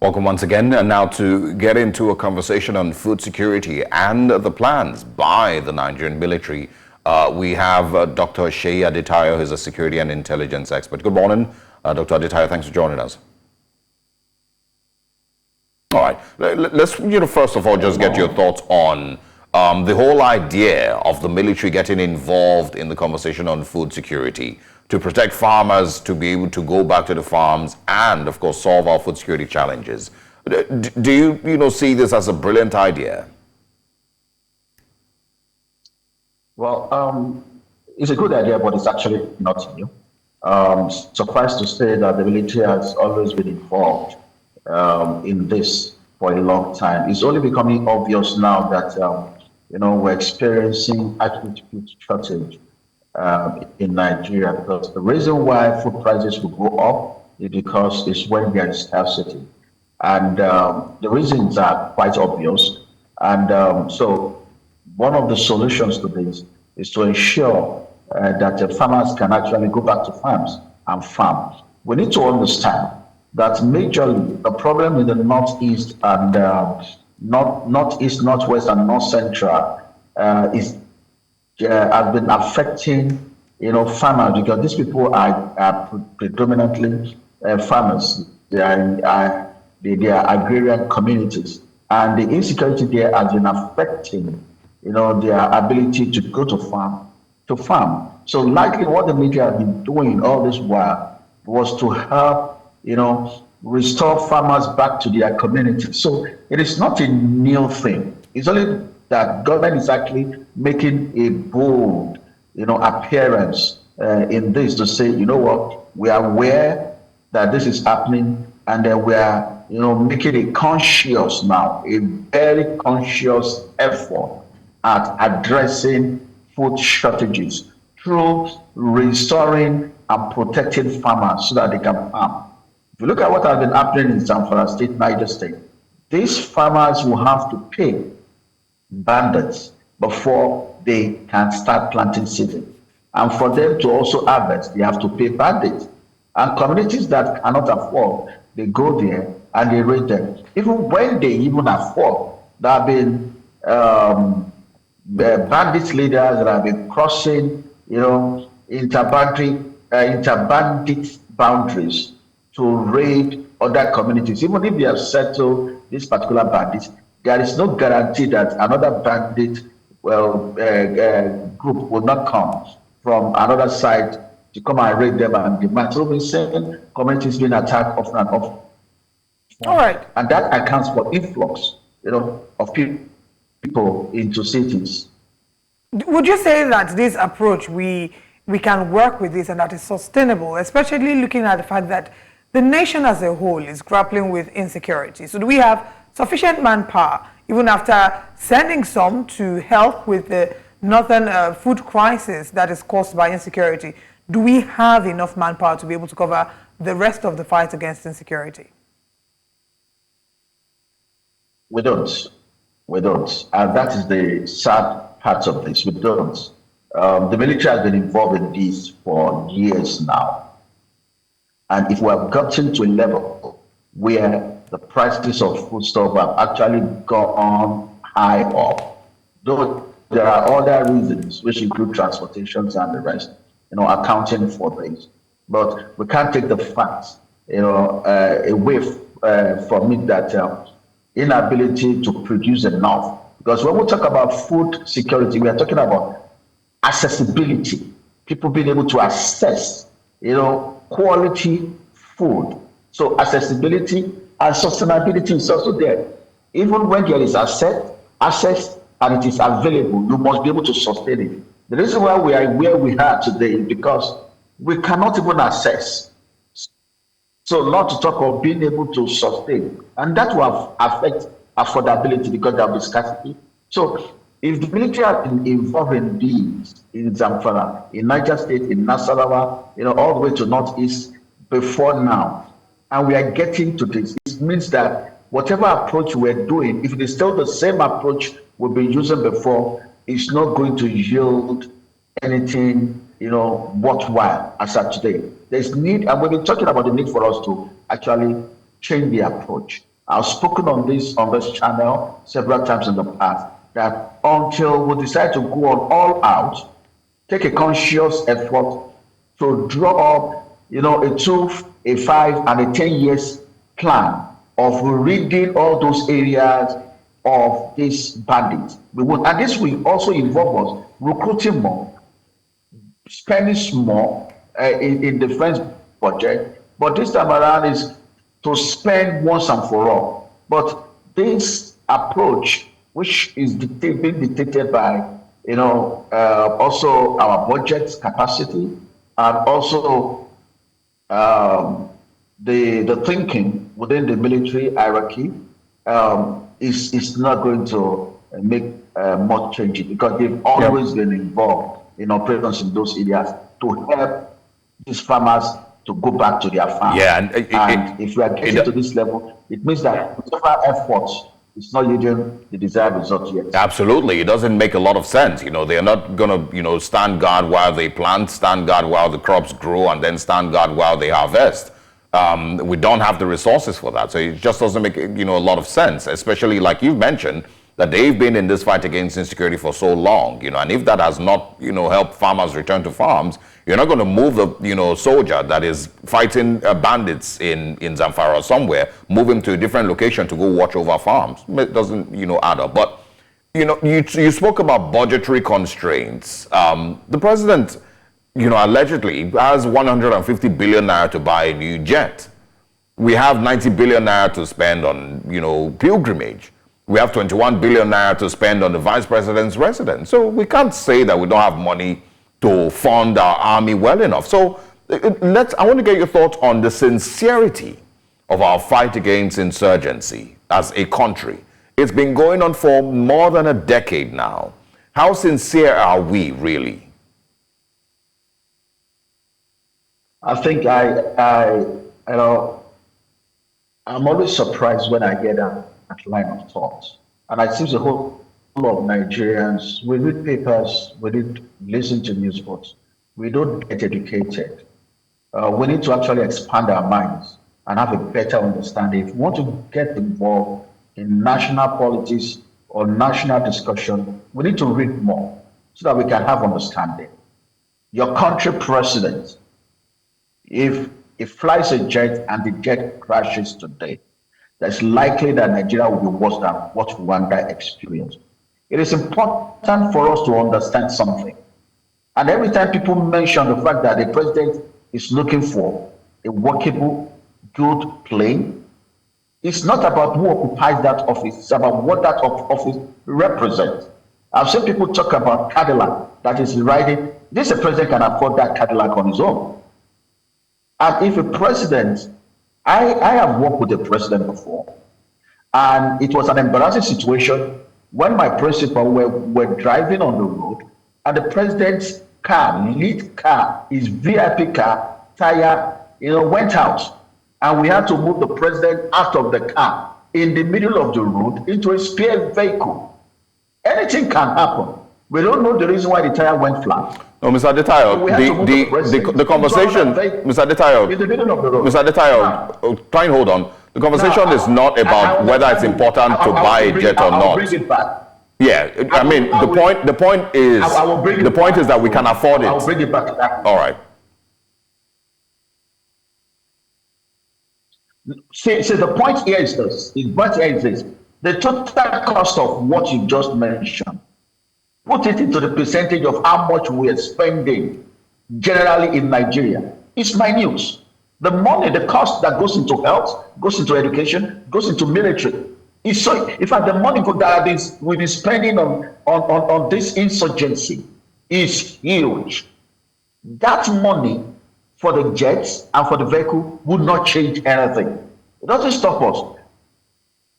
Welcome once again, and now to get into a conversation on food security and the plans by the Nigerian military, we have Dr. Seyi Adetayo, who's a security and intelligence expert. Good morning, Dr. Adetayo. Thanks for joining us. All right, let's first of all just get your thoughts on the whole idea of the military getting involved in the conversation on food security to protect farmers, to be able to go back to the farms and, of course, solve our food security challenges. Do you see this as a brilliant idea? Well, it's a good idea, but it's actually not new. Suffice to say that the military has always been involved in this for a long time. It's only becoming obvious now that we're experiencing acute food shortage in Nigeria, because the reason why food prices will go up is because it's when there is scarcity, and the reasons are quite obvious. And so one of the solutions to this is to ensure that the farmers can actually go back to farms and farm. We need to understand that majorly the problem in the northeast and northeast, northwest, and north central has been affecting farmers, because these people are predominantly farmers. They are agrarian communities, and the insecurity there has been affecting their ability to go to farm. So likely what the media have been doing all this while was to help restore farmers back to their community. So it is not a new thing. It's only that government is actually making a bold, appearance in this to say, what, we are aware that this is happening, and we are, making a conscious now, a very conscious effort at addressing food shortages through restoring and protecting farmers so that they can farm. If you look at what has been happening in Zamfara State, Niger State, these farmers will have to pay bandits before they can start planting season. And for them to also harvest, they have to pay bandits. And communities that cannot afford, they go there and they raid them. Even when they even afford, there have been bandit leaders that have been crossing, interbandit boundaries to raid other communities. Even if they have settled these particular bandits, there is no guarantee that another bandit group will not come from another side to come and raid them and demand. So we're saying communities being attacked often and often. All right. And that accounts for influx, of people into cities. Would you say that this approach, we can work with this and that is sustainable, especially looking at the fact that the nation as a whole is grappling with insecurity? So do we have sufficient manpower, even after sending some to help with the northern food crisis that is caused by insecurity? Do we have enough manpower to be able to cover the rest of the fight against insecurity? We don't. And that is the sad part of this. We don't. The military has been involved in this for years now. And if we have gotten to a level where the prices of foodstuff have actually gone high up, though there are other reasons, which include transportations and the rest, accounting for this. But we can't take the facts, away from it, that inability to produce enough. Because when we talk about food security, we are talking about accessibility, people being able to access, quality food. So accessibility and sustainability is also there. Even when there is access and it is available, you must be able to sustain it. The reason why we are where we are today is because we cannot even access. So not to talk of being able to sustain. And that will affect affordability, because there will be scarcity. So if the military has been involved in these, in Zamfara, in Niger State, in Nasarawa, all the way to Northeast before now, and we are getting to this, it means that whatever approach we're doing, if it is still the same approach we've been using before, it's not going to yield anything, worthwhile as of today. There's need, and we've been talking about the need for us to actually change the approach. I've spoken on this channel several times in the past, that until we decide to go on all out, take a conscious effort to draw up, a 2, a 5, and a 10 years plan of reading all those areas of these bandits. And this will also involve us recruiting more, spending more in defense budget, but this time around is to spend once and for all. But this approach, which is being dictated by, also our budget capacity, and also the thinking within the military hierarchy, is not going to make much changes, because they've always been involved in operations in those areas to help these farmers to go back to their farm. Yeah, and if we are getting to this level, it means that whatever efforts, it's not yielding the desired result yet. Absolutely. It doesn't make a lot of sense. They're not going to, stand guard while they plant, stand guard while the crops grow, and then stand guard while they harvest. We don't have the resources for that. So it just doesn't make, a lot of sense, especially like you've mentioned, that they've been in this fight against insecurity for so long, and if that has not, helped farmers return to farms, you're not going to move the, soldier that is fighting bandits in Zamfara or somewhere, move him to a different location to go watch over farms. It doesn't, add up. But, you spoke about budgetary constraints. The president, allegedly has 150 billion naira to buy a new jet. We have 90 billion naira to spend on, pilgrimage. We have 21 billion naira to spend on the vice president's residence. So we can't say that we don't have money to fund our army well enough. So I want to get your thoughts on the sincerity of our fight against insurgency as a country. It's been going on for more than a decade now. How sincere are we really? I think I'm always surprised when I get that line of thought. And I see the whole of Nigerians, we read papers, we listen to news reports, we don't get educated. We need to actually expand our minds and have a better understanding. If we want to get involved in national politics or national discussion, we need to read more so that we can have understanding. Your country president, if he flies a jet and the jet crashes today, it's likely that Nigeria will be worse than what Rwanda experienced. It is important for us to understand something. And every time people mention the fact that the president is looking for a workable, good plane, it's not about who occupies that office, it's about what that office represents. I've seen people talk about Cadillac that is riding. This president can afford that Cadillac on his own. And if a president, I have worked with the president before, and it was an embarrassing situation when my principal were driving on the road, and the president's car, lead car, his VIP car, tire, went out. And we had to move the president out of the car in the middle of the road into a spare vehicle. Anything can happen. We don't know the reason why the tire went flat. No, Mr. Adetayo, the conversation, Mr. Adetayo, in the middle of the road. Mr. Adetayo, try and hold on. The conversation is not about whether it's important to buy a jet or not. I'll bring it back. Yeah, the point is that we can afford it. I'll bring it back. All right. See, the point here is this. The total cost of what you just mentioned, put it into the percentage of how much we are spending generally in Nigeria. It's minute. The money, the cost that goes into health, goes into education, goes into military. It's so, in fact, the money that we've been spending on this insurgency is huge. That money for the jets and for the vehicle would not change anything. It doesn't stop us.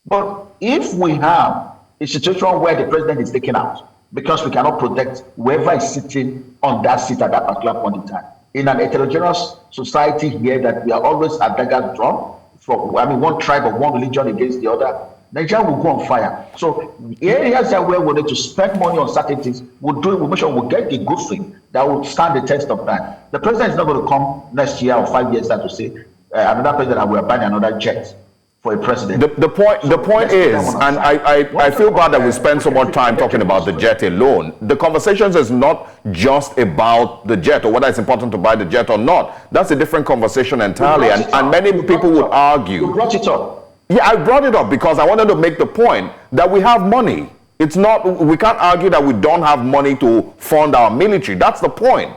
But if we have a situation where the president is taken out because we cannot protect whoever is sitting on that seat at that particular point in time, in an heterogeneous society here that we are always at daggers drawn, one tribe or one religion against the other, Nigeria will go on fire. So areas that where we need to spend money on certain things, we'll do it, we'll make sure we'll get the good thing that will stand the test of time. The president is not going to come next year or 5 years time to say, another president, we are buying another jet. for a president. The point is, and I feel bad that we spend so much time talking about the jet alone. The conversations is not just about the jet or whether it's important to buy the jet or not. That's a different conversation entirely. And many people would argue. You brought it up. Yeah, I brought it up because I wanted to make the point that we have money. It's not, we can't argue that we don't have money to fund our military. That's the point.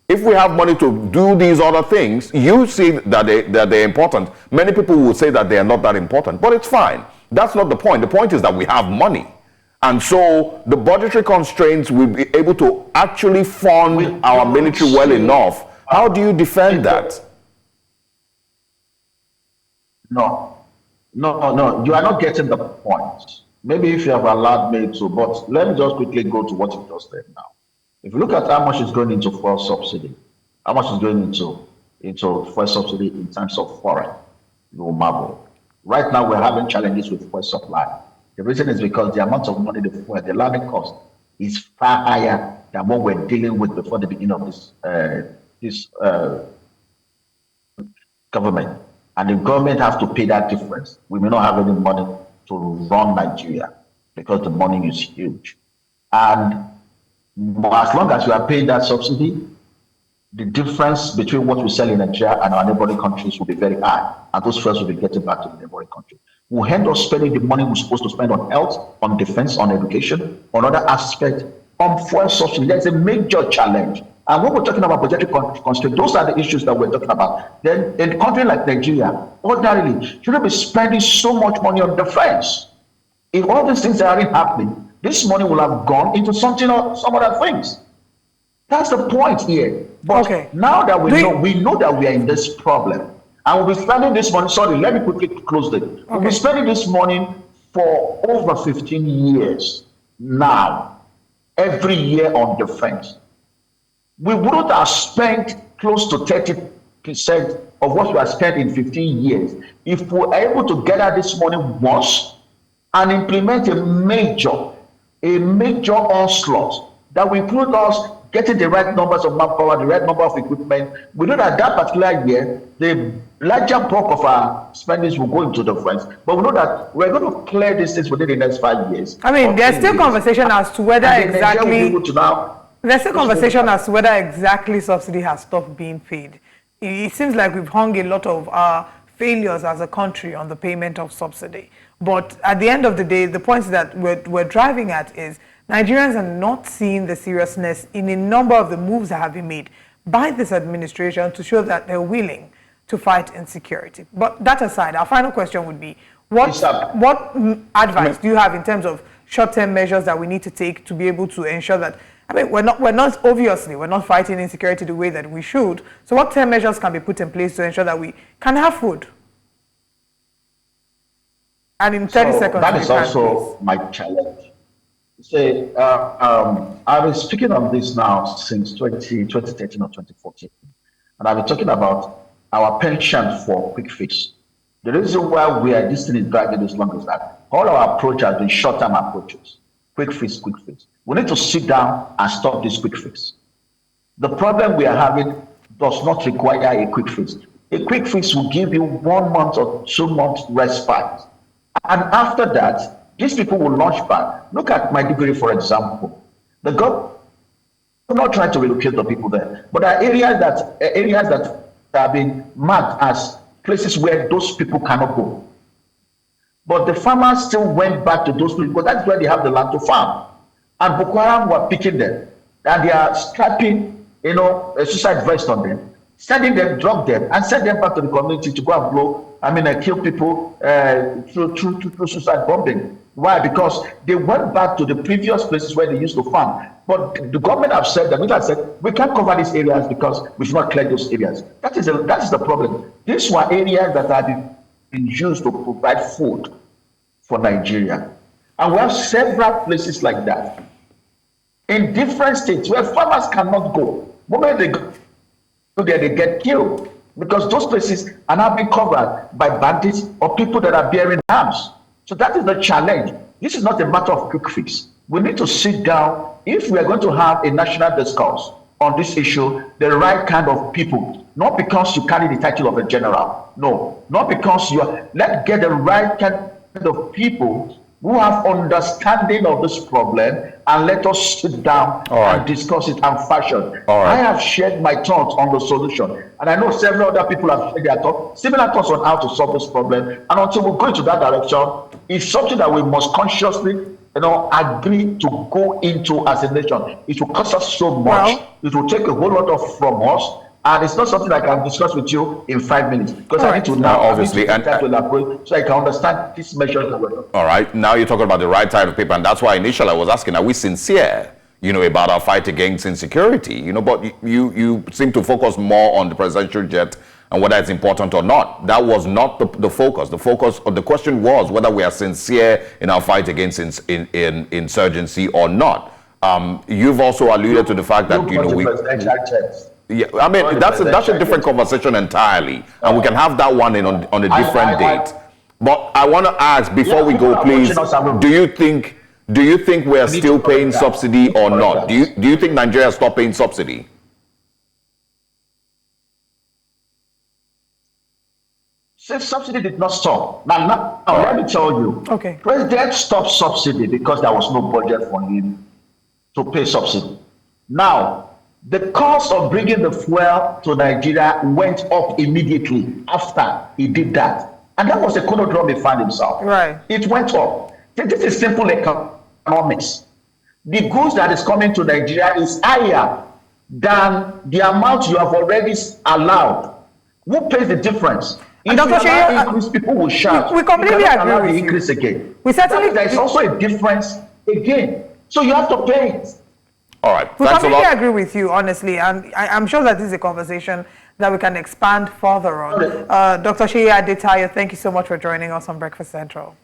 If we have money to do these other things, you see that they're important. Many people will say that they are not that important, but it's fine. That's not the point. The point is that we have money. And so the budgetary constraints will be able to actually fund our military well enough. How do you defend that? No. You are not getting the point. Maybe if you have allowed me to, but let me just quickly go to what you just said now. If you look at how much is going into fuel subsidy, how much is going into fuel subsidy in terms of foreign, you will marvel. Right now, we're having challenges with fuel supply. The reason is because the amount of money the landing cost is far higher than what we're dealing with before the beginning of this government. And the government has to pay that difference. We may not have any money to run Nigeria because the money is huge. And as long as we are paying that subsidy, the difference between what we sell in Nigeria and our neighboring countries will be very high. And those first will be getting back to the neighboring country. We'll end up spending the money we're supposed to spend on health, on defense, on education, on other aspects, on fuel subsidy. There's a major challenge. And when we're talking about budgetary constraints, those are the issues that we're talking about. Then in a country like Nigeria, ordinarily, you shouldn't be spending so much money on defense. If all these things aren't happening, this money will have gone into something or some other things. That's the point here. But now that we know that we are in this problem, and we'll be spending this money. Sorry, let me quickly close this. We'll be spending this money for over 15 years now, every year on defense. We wouldn't have spent close to 30% of what we have spent in 15 years if we were able to gather this money once and implement a major onslaught that will include us getting the right numbers of manpower, the right number of equipment. We know that that particular year, the larger bulk of our spendings will go into defense, but we know that we're going to clear these things within the next 5 years. I mean, there's still conversation as to whether exactly... There's a conversation as to whether exactly subsidy has stopped being paid. It seems like we've hung a lot of our failures as a country on the payment of subsidy. But at the end of the day, the point that we're driving at is Nigerians are not seeing the seriousness in a number of the moves that have been made by this administration to show that they're willing to fight insecurity. But that aside, our final question would be, what advice do you have in terms of short-term measures that we need to take to be able to ensure that, I mean, we're not fighting insecurity the way that we should. So what term measures can be put in place to ensure that we can have food? And in 30 seconds, that is also my challenge. Say, I've been speaking on this now since 2013 or 2014. And I've been talking about our penchant for quick fix. The reason why this thing is dragging as long as that, all our approach has been short-term approaches. Quick fix, quick fix. We need to sit down and stop this quick fix. The problem we are having does not require a quick fix. A quick fix will give you 1 month or 2 months respite. And after that, these people will launch back. Look at Maiduguri, for example. The government is not trying to relocate the people there, but there are areas that have been marked as places where those people cannot go. But the farmers still went back to those people because that's where they have the land to farm. And Boko Haram were picking them, and they are strapping, a suicide vest on them, sending them, drop them, and send them back to the community to go and kill people through suicide bombing. Why? Because they went back to the previous places where they used to farm. But the government have said that we can't cover these areas because we should not clear those areas. That is the problem. These were areas that have been used to provide food for Nigeria. And we have several places like that in different states where farmers cannot go. The moment they go there, they get killed because those places are now being covered by bandits or people that are bearing arms. So that is the challenge. This is not a matter of quick fix. We need to sit down. If we are going to have a national discourse on this issue, the right kind of people not because you carry the title of a general. No, not because you are. Let's get the right kind of people who have understanding of this problem, and let us sit down and discuss it and fashion. I have shared my thoughts on the solution, and I know several other people have shared their thoughts, similar thoughts on how to solve this problem. And until we go into that direction, it's something that we must consciously, agree to go into as a nation. It will cost us so much. It will take a whole lot from us. And it's not something I can discuss with you in 5 minutes, because I need to now obviously and to elaborate so I can understand these measures. All right, now you're talking about the right type of people, and that's why initially I was asking, are we sincere, about our fight against insecurity? But you seem to focus more on the presidential jet and whether it's important or not. That was not the focus. The focus of the question was whether we are sincere in our fight against insurgency or not. You've also alluded to the fact that we. Yeah, I mean that's a different conversation entirely, and we can have that one on a different date. But I want to ask before we go, please, do you think we're still paying subsidy or not? Do you think Nigeria stopped paying subsidy? Since subsidy did not stop. Now let me tell you. Okay. President stopped subsidy because there was no budget for him to pay subsidy. Now, the cost of bringing the fuel to Nigeria went up immediately after he did that. And that was the conundrum he found himself. Right. It went up. This is simple economics. The goods that is coming to Nigeria is higher than the amount you have already allowed. Who pays the difference? And Dr. Seyi, increase, people will shout. We completely agree with you. Increase again. There is also a difference again. So you have to pay it. All right. We completely agree with you, honestly, and I'm sure that this is a conversation that we can expand further on. Dr. Seyi Adetayo, thank you so much for joining us on Breakfast Central.